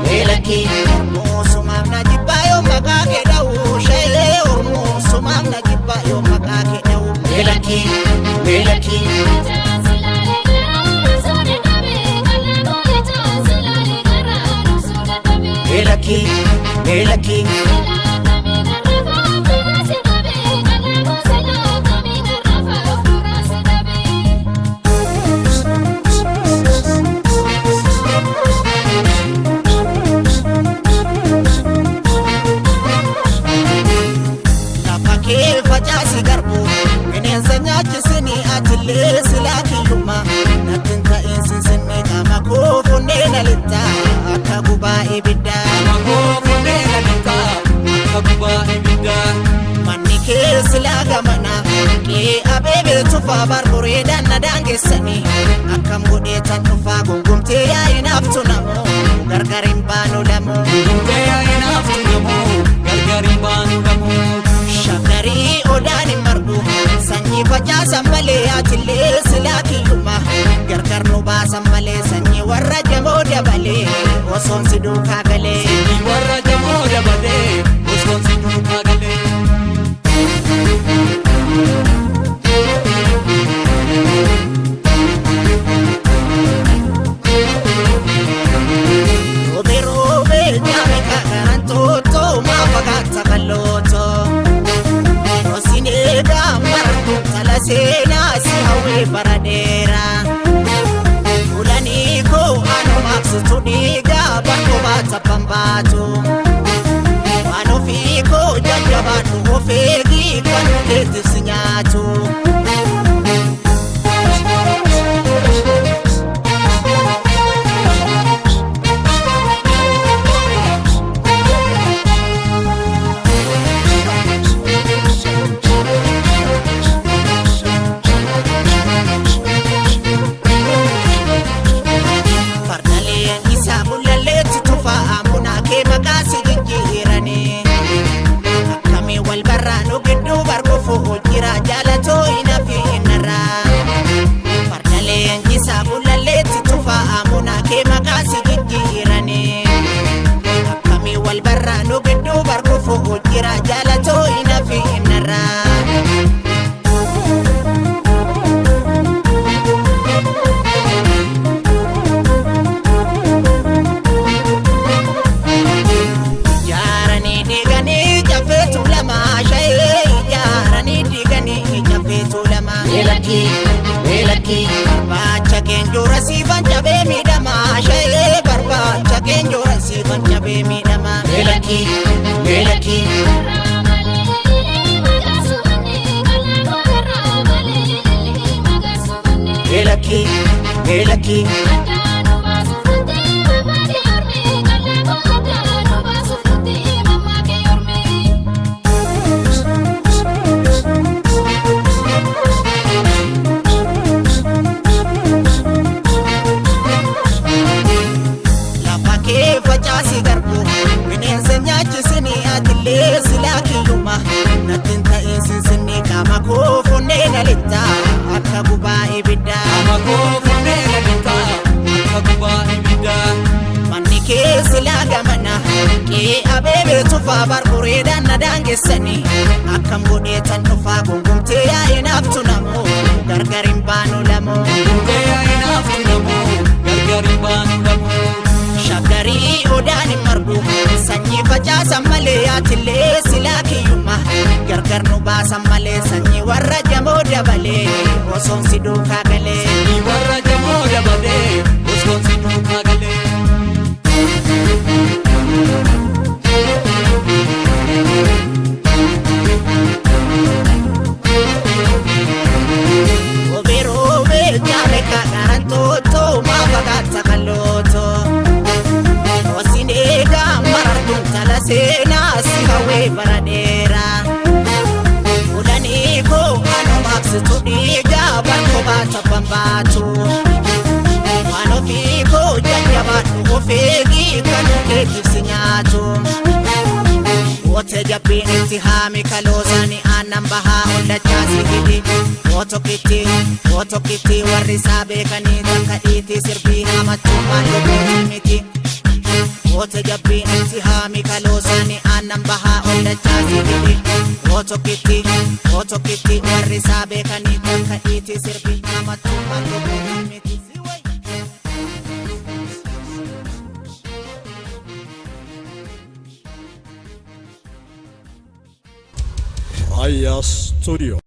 melaki Musumam na jibayo makake dawu shele Musumam na jibayo makake dawu melaki melaki Fajasi garbu bineensa nyaachisini atillee silaa kiyyummaa nattin ta'insi sinni qaama koo funneen alittaa akka gubaa ibiddaa manni kee silaa gamanaa qee abeebee tufaa barbareedaan na daangeessanii akkam godheetan dhufaa gungumtee yaa'inaaf tunamoo gargar hin baanu lamoo Shakari odani margu sanyi facaasa malee atillee silaa kiyyummaa gargar nu baasa malee sanyi warra jamoo dabalee osoon si duukaa galee Robe nyaame kakaraan tootoo maa fagaata kallootoo Osinega maratu talasena si hawe baradera Ulani ko ano maksutu diga bako bata pambatu Ano fiko jajabatu ofegi kanu keti sinyatu Melaki barbacha kenjora sifan chabe midama shele barbacha kenjora sifan chabe midama melaki Fajasi garbu bineensa nyaachisini atillee silaa kiyyummaa nattin ta'insi sinni qaama koo funneen alittaa akka gubaa ibiddaa manni kee silaa gamana qee abeebee tufaa barbareedaan na daangeessanii akkam godheetan dhufaa gungumtee yaa'inaaf tunamoo gargar hin baanu lamoo Shakari odani margu sanyi facaasa malee atillee silaa kiyyummaa gargar nu baasa malee sanyi warra jamoo dabalee osoon si duukaa galee Robe nyaame kakaraan tootoo maa fagaata kallootoo Osinega maratu talasena si hawe baradera Ulani ko ano maksutu diga bako bata pambatu Ano fiko jajabatu ofegi kanu keti sinyatu Wote jabini tihami kalozani anambaha onda chasi hidi Woto kiti warri sabe kanita kaiti sirbi hamachuma loboti miti Ote gabbiin itti haami kaloosaani aannan bahaa olla caasifidhi Otokitti warri isaa beekanii takka dhiiti sirbi namatti malloo miti Aya Studio.